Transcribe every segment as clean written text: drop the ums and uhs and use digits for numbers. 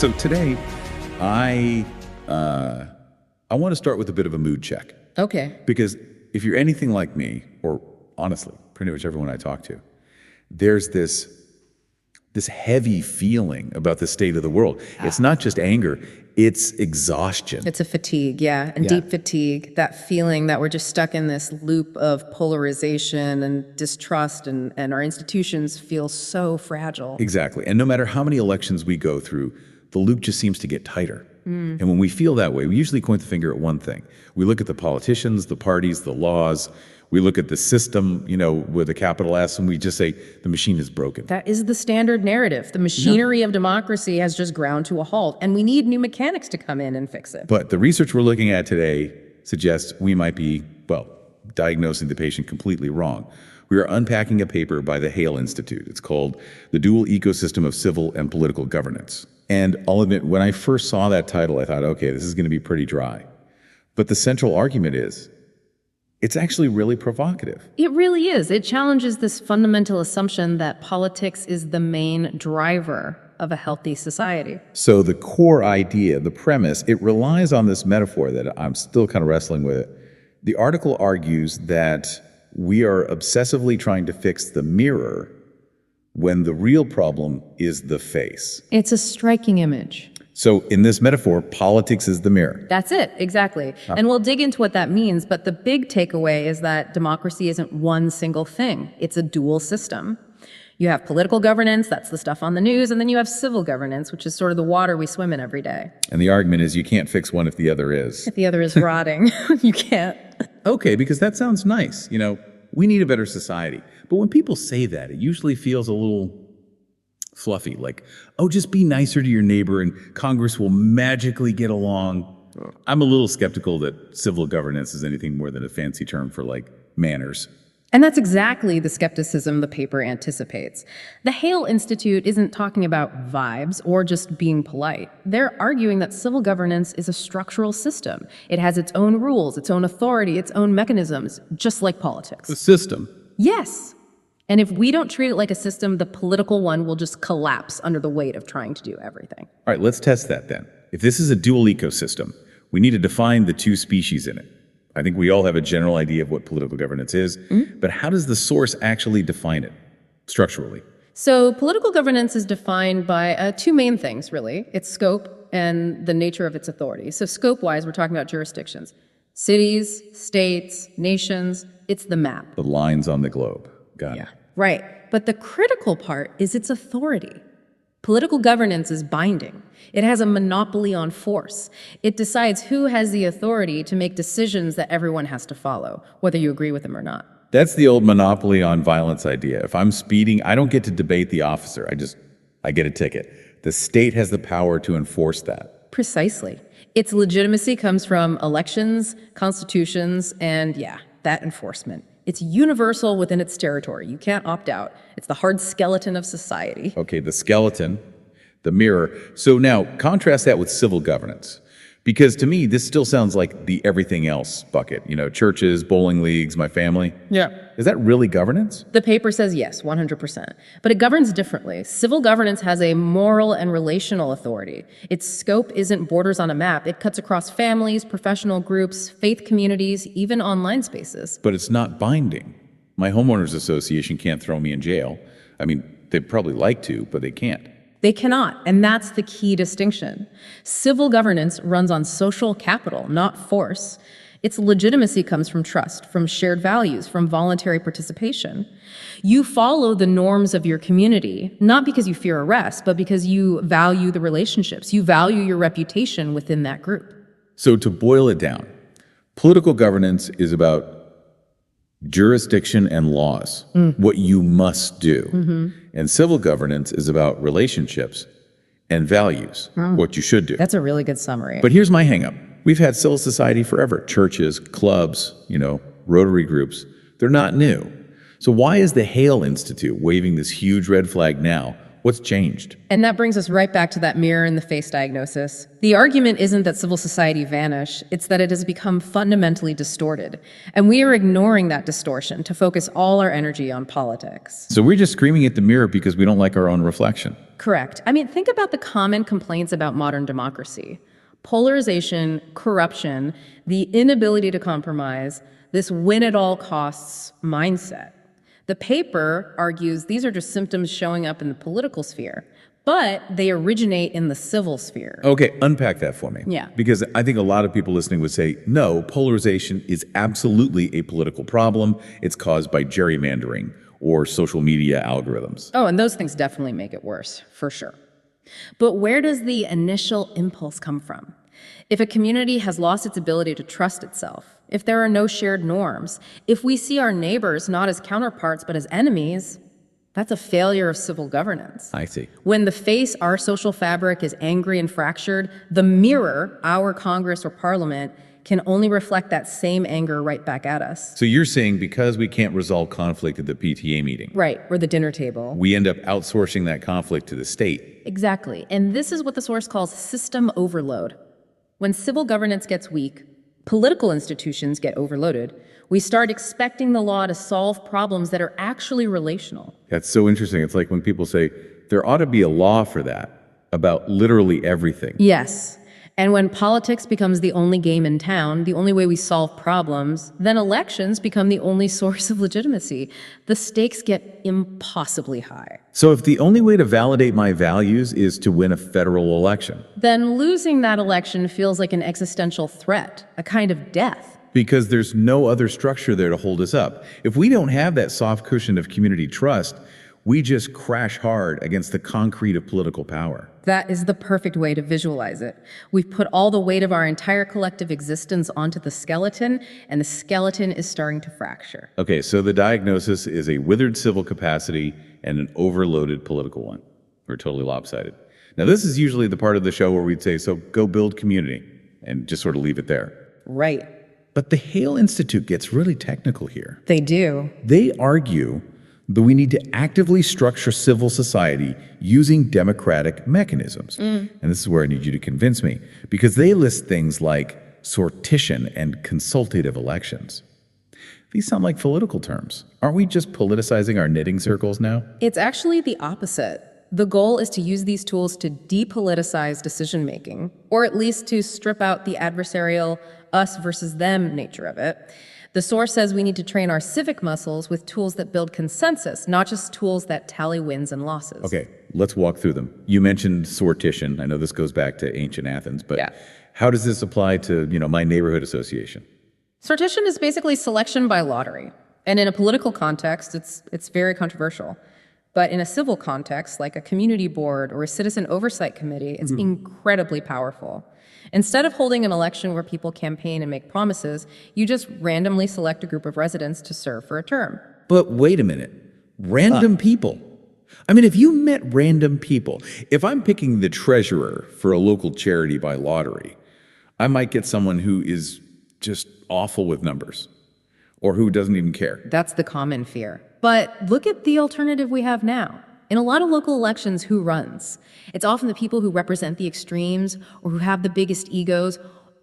So today, I want to start with a bit of a mood check. Okay. Because if you're anything like me, or honestly, pretty much everyone I talk to, there's this heavy feeling about the state of the world. It's not just anger, it's exhaustion. It's a fatigue, yeah, and deep fatigue, that feeling that we're just stuck in this loop of polarization and distrust, and our institutions feel so fragile. Exactly. And no matter how many elections we go through, the loop just seems to get tighter. And when we feel that way, we usually point the finger at one thing. We look at the politicians, the parties, the laws. We look at the system, with a capital S, and we just say the machine is broken. That is the standard narrative. The machinery of democracy has just ground to a halt, and we need new mechanics to come in and fix it. But the research we're looking at today suggests we might be, diagnosing the patient completely wrong. We are unpacking a paper by the Hale Institute. It's called The Dual Ecosystem of Civil and Political Governance. And I'll admit, when I first saw that title, I thought, okay, this is going to be pretty dry. But the central argument is, it's actually really provocative. It really is. It challenges this fundamental assumption that politics is the main driver of a healthy society. So the core idea, the premise, it relies on this metaphor that I'm still kind of wrestling with. The article argues that we are obsessively trying to fix the mirror when the real problem is the face. It's a striking image. So in this metaphor, politics is the mirror. That's it, exactly. And we'll dig into what that means, but the big takeaway is that democracy isn't one single thing. It's a dual system. You have political governance, that's the stuff on the news, and then you have civil governance, which is sort of the water we swim in every day. And the argument is you can't fix one if the other is. If the other is rotting, you can't. Okay, because that sounds nice. We need a better society. But when people say that, it usually feels a little fluffy, like, oh, just be nicer to your neighbor and Congress will magically get along. I'm a little skeptical that civil governance is anything more than a fancy term for, manners. And that's exactly the skepticism the paper anticipates. The Hale Institute isn't talking about vibes or just being polite. They're arguing that civil governance is a structural system. It has its own rules, its own authority, its own mechanisms, just like politics. The system. Yes. And if we don't treat it like a system, the political one will just collapse under the weight of trying to do everything. All right, let's test that then. If this is a dual ecosystem, we need to define the two species in it. I think we all have a general idea of what political governance is, but how does the source actually define it structurally? So political governance is defined by two main things, really. Its scope and the nature of its authority. So scope-wise, we're talking about jurisdictions. Cities, states, nations, it's the map. The lines on the globe. Got it. Right. But the critical part is its authority. Political governance is binding. It has a monopoly on force. It decides who has the authority to make decisions that everyone has to follow, whether you agree with them or not. That's the old monopoly on violence idea. If I'm speeding, I don't get to debate the officer. I get a ticket. The state has the power to enforce that. Precisely. Its legitimacy comes from elections, constitutions, and that enforcement. It's universal within its territory. You can't opt out. It's the hard skeleton of society. Okay, the skeleton, the mirror. So now contrast that with civil governance. Because to me, this still sounds like the everything else bucket. Churches, bowling leagues, my family. Yeah. Is that really governance? The paper says yes, 100%. But it governs differently. Civil governance has a moral and relational authority. Its scope isn't borders on a map. It cuts across families, professional groups, faith communities, even online spaces. But it's not binding. My homeowners association can't throw me in jail. I mean, they'd probably like to, but they can't. They cannot, and that's the key distinction. Civil governance runs on social capital, not force. Its legitimacy comes from trust, from shared values, from voluntary participation. You follow the norms of your community, not because you fear arrest, but because you value the relationships. You value your reputation within that group. So to boil it down, political governance is about jurisdiction and laws, what you must do. And civil governance is about relationships and values, what you should do. That's a really good summary. But here's my hang up. We've had civil society forever. Churches, clubs, Rotary groups. They're not new. So why is the Hale Institute waving this huge red flag now What's changed? And that brings us right back to that mirror in the face diagnosis. The argument isn't that civil society vanished, it's that it has become fundamentally distorted. And we are ignoring that distortion to focus all our energy on politics. So we're just screaming at the mirror because we don't like our own reflection. Correct. I mean, think about the common complaints about modern democracy. Polarization, corruption, the inability to compromise, this win-at-all-costs mindset. The paper argues these are just symptoms showing up in the political sphere, but they originate in the civil sphere. Okay, unpack that for me. Yeah. Because I think a lot of people listening would say, no, polarization is absolutely a political problem. It's caused by gerrymandering or social media algorithms. Oh, and those things definitely make it worse, for sure. But where does the initial impulse come from? If a community has lost its ability to trust itself, if there are no shared norms, if we see our neighbors not as counterparts but as enemies, that's a failure of civil governance. I see. When the face, our social fabric, is angry and fractured, the mirror, our Congress or Parliament, can only reflect that same anger right back at us. So you're saying because we can't resolve conflict at the PTA meeting, Right, or the dinner table. we end up outsourcing that conflict to the state. Exactly. And this is what the source calls system overload. When civil governance gets weak, political institutions get overloaded. We start expecting the law to solve problems that are actually relational. That's so interesting. It's like when people say, there ought to be a law for that, about literally everything. Yes. And when politics becomes the only game in town, the only way we solve problems, then elections become the only source of legitimacy. The stakes get impossibly high. So if the only way to validate my values is to win a federal election, Then losing that election feels like an existential threat, a kind of death. because there's no other structure there to hold us up. If we don't have that soft cushion of community trust, we just crash hard against the concrete of political power. That is the perfect way to visualize it. We've put all the weight of our entire collective existence onto the skeleton, and the skeleton is starting to fracture. Okay, so the diagnosis is a withered civil capacity and an overloaded political one. We're totally lopsided. Now, this is usually the part of the show where we'd say, so go build community, and just sort of leave it there. Right. But the Hale Institute gets really technical here. They do. They argue that we need to actively structure civil society using democratic mechanisms. And this is where I need you to convince me, because they list things like sortition and consultative elections. These sound like political terms. Aren't we just politicizing our knitting circles now? It's actually the opposite. The goal is to use these tools to depoliticize decision-making, or at least to strip out the adversarial us versus them nature of it. The source says we need to train our civic muscles with tools that build consensus, not just tools that tally wins and losses. Okay, let's walk through them. You mentioned sortition. I know this goes back to ancient Athens, but Yeah. how does this apply to, my neighborhood association? Sortition is basically selection by lottery. And in a political context, it's very controversial. But in a civil context, like a community board or a citizen oversight committee, it's incredibly powerful. Instead of holding an election where people campaign and make promises, you just randomly select a group of residents to serve for a term. But wait a minute. Random people. I mean, if you met random people, if I'm picking the treasurer for a local charity by lottery, I might get someone who is just awful with numbers or who doesn't even care. That's the common fear. But look at the alternative we have now. In a lot of local elections, who runs? It's often the people who represent the extremes or who have the biggest egos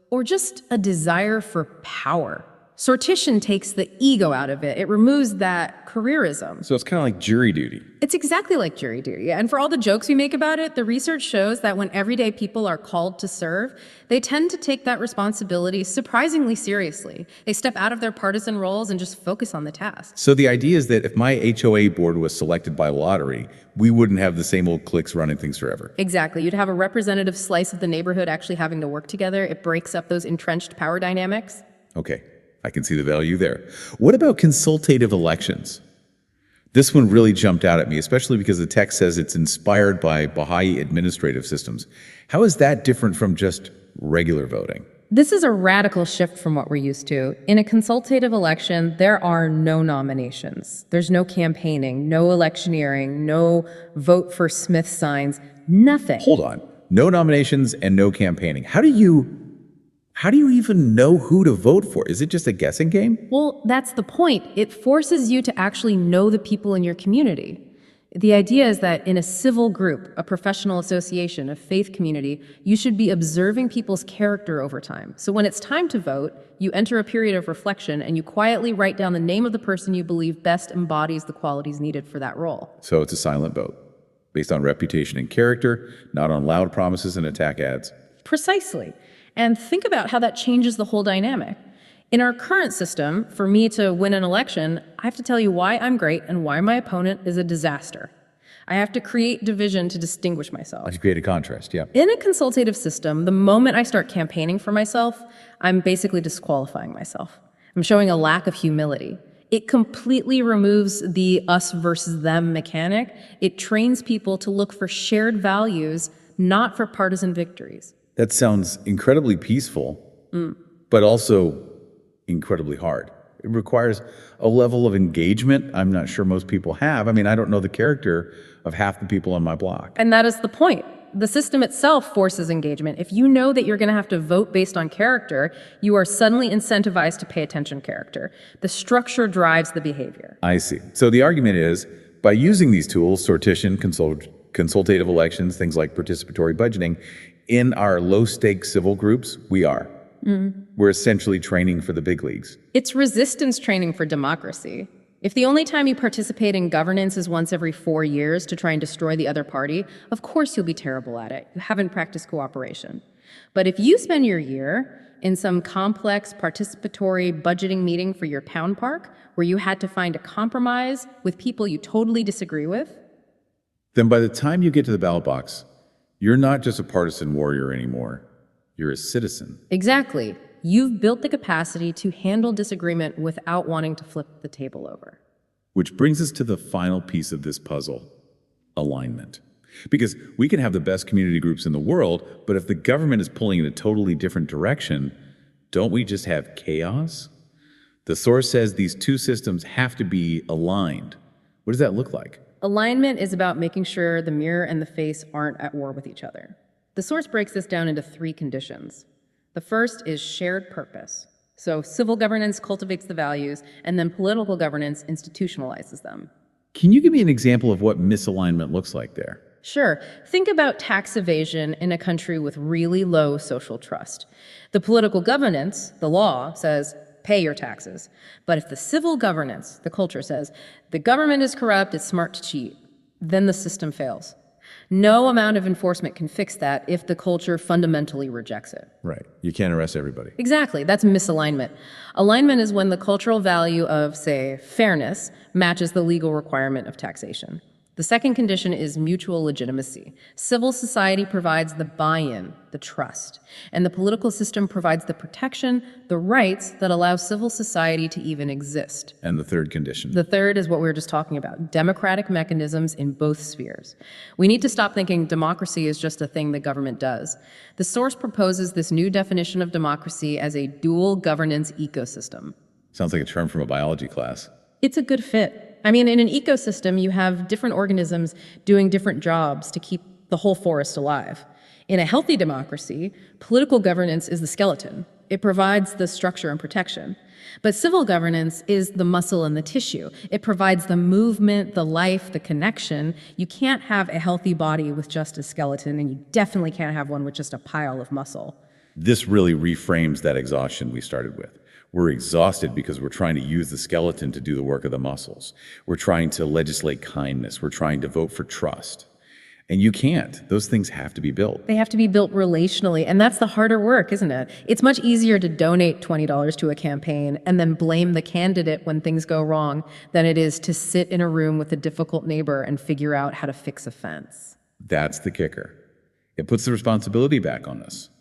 or just a desire for power. Sortition takes the ego out of it. It removes that careerism. So it's kind of like jury duty. It's exactly like jury duty. And for all the jokes we make about it, the research shows that when everyday people are called to serve, they tend to take that responsibility surprisingly seriously. They step out of their partisan roles and just focus on the task. So the idea is that if my HOA board was selected by lottery, we wouldn't have the same old cliques running things forever. Exactly. You'd have a representative slice of the neighborhood actually having to work together. It breaks up those entrenched power dynamics. Okay, I can see the value there. What about consultative elections? This one really jumped out at me, especially because the text says it's inspired by Baha'i administrative systems. How is that different from just regular voting? This is a radical shift from what we're used to. In a consultative election, there are no nominations. There's no campaigning, no electioneering, no vote for Smith signs, nothing. Hold on. No nominations and no campaigning. How do you even know who to vote for? Is it just a guessing game? Well, that's the point. It forces you to actually know the people in your community. The idea is that in a civil group, a professional association, a faith community, you should be observing people's character over time. So when it's time to vote, you enter a period of reflection and you quietly write down the name of the person you believe best embodies the qualities needed for that role. So it's a silent vote, based on reputation and character, not on loud promises and attack ads. Precisely. And think about how that changes the whole dynamic. In our current system, for me to win an election, I have to tell you why I'm great and why my opponent is a disaster. I have to create division to distinguish myself. You create a contrast, yeah. In a consultative system, the moment I start campaigning for myself, I'm basically disqualifying myself. I'm showing a lack of humility. It completely removes the us versus them mechanic. It trains people to look for shared values, not for partisan victories. That sounds incredibly peaceful, but also incredibly hard. It requires a level of engagement I'm not sure most people have. I mean, I don't know the character of half the people on my block. And that is the point. The system itself forces engagement. If you know that you're going to have to vote based on character, you are suddenly incentivized to pay attention to character. The structure drives the behavior. I see. So the argument is, by using these tools, sortition, consultative elections, things like participatory budgeting, in our low-stakes civil groups, we're essentially training for the big leagues. It's resistance training for democracy. If the only time you participate in governance is once every 4 years to try and destroy the other party, of course you'll be terrible at it. You haven't practiced cooperation. But if you spend your year in some complex participatory budgeting meeting for your town park, where you had to find a compromise with people you totally disagree with, then by the time you get to the ballot box, you're not just a partisan warrior anymore. You're a citizen. exactly, you've built the capacity to handle disagreement without wanting to flip the table over. Which brings us to the final piece of this puzzle, alignment. Because we can have the best community groups in the world, but if the government is pulling in a totally different direction, don't we just have chaos? The source says these two systems have to be aligned. What does that look like? Alignment is about making sure the mirror and the face aren't at war with each other. The source breaks this down into 3 conditions. The first is shared purpose. So civil governance cultivates the values, and then political governance institutionalizes them. Can you give me an example of what misalignment looks like there? Sure, think about tax evasion in a country with really low social trust. The political governance, the law, says, pay your taxes. But if the civil governance, the culture, says, the government is corrupt, it's smart to cheat, then the system fails. No amount of enforcement can fix that if the culture fundamentally rejects it. Right. You can't arrest everybody. Exactly, that's misalignment. Alignment is when the cultural value of, say, fairness matches the legal requirement of taxation. The second condition is mutual legitimacy. Civil society provides the buy-in, the trust, and the political system provides the protection, the rights that allow civil society to even exist. And the third condition? The third is what we were just talking about, democratic mechanisms in both spheres. We need to stop thinking democracy is just a thing the government does. The source proposes this new definition of democracy as a dual governance ecosystem. Sounds like a term from a biology class. It's a good fit. I mean, in an ecosystem, you have different organisms doing different jobs to keep the whole forest alive. In a healthy democracy, political governance is the skeleton. It provides the structure and protection. But civil governance is the muscle and the tissue. It provides the movement, the life, the connection. You can't have a healthy body with just a skeleton, and you definitely can't have one with just a pile of muscle. This really reframes that exhaustion we started with. We're exhausted because we're trying to use the skeleton to do the work of the muscles. We're trying to legislate kindness. We're trying to vote for trust. And you can't. Those things have to be built. They have to be built relationally, and that's the harder work, isn't it? It's much easier to donate $20 to a campaign and then blame the candidate when things go wrong than it is to sit in a room with a difficult neighbor and figure out how to fix a fence. That's the kicker. It puts the responsibility back on us,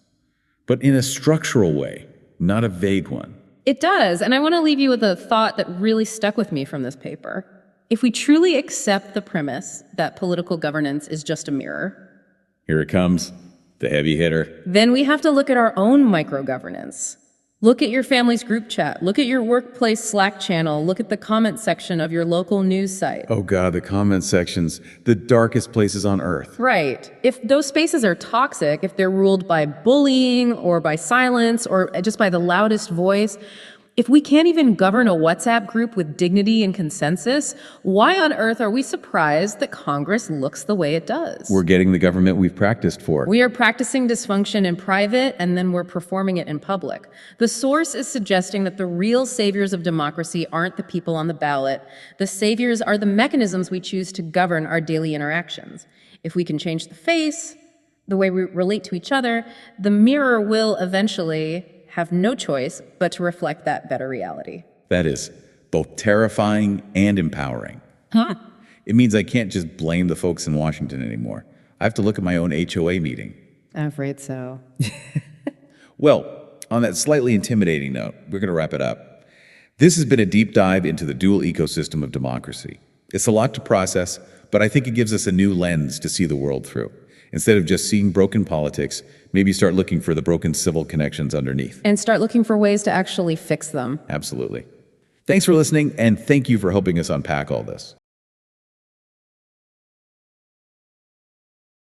but in a structural way, not a vague one. It does, and I want to leave you with a thought that really stuck with me from this paper. If we truly accept the premise that political governance is just a mirror, here it comes, the heavy hitter, then we have to look at our own microgovernance. Look at your family's group chat. Look at your workplace Slack channel. Look at the comment section of your local news site. Oh God, the comment sections, the darkest places on earth. Right. If those spaces are toxic, if they're ruled by bullying or by silence or just by the loudest voice, If we can't even govern a WhatsApp group with dignity and consensus, why on earth are we surprised that Congress looks the way it does? We're getting the government we've practiced for. We are practicing dysfunction in private, and then we're performing it in public. The source is suggesting that the real saviors of democracy aren't the people on the ballot. The saviors are the mechanisms we choose to govern our daily interactions. If we can change the face, the way we relate to each other, the mirror will eventually have no choice but to reflect that better reality. That is both terrifying and empowering. It means I can't just blame the folks in Washington anymore. I have to look at my own HOA meeting. I'm afraid so. Well, on that slightly intimidating note, we're going to wrap it up. This has been a deep dive into the dual ecosystem of democracy. It's a lot to process, but I think it gives us a new lens to see the world through. Instead of just seeing broken politics, maybe start looking for the broken civil connections underneath. And start looking for ways to actually fix them. Absolutely. Thanks for listening, and thank you for helping us unpack all this.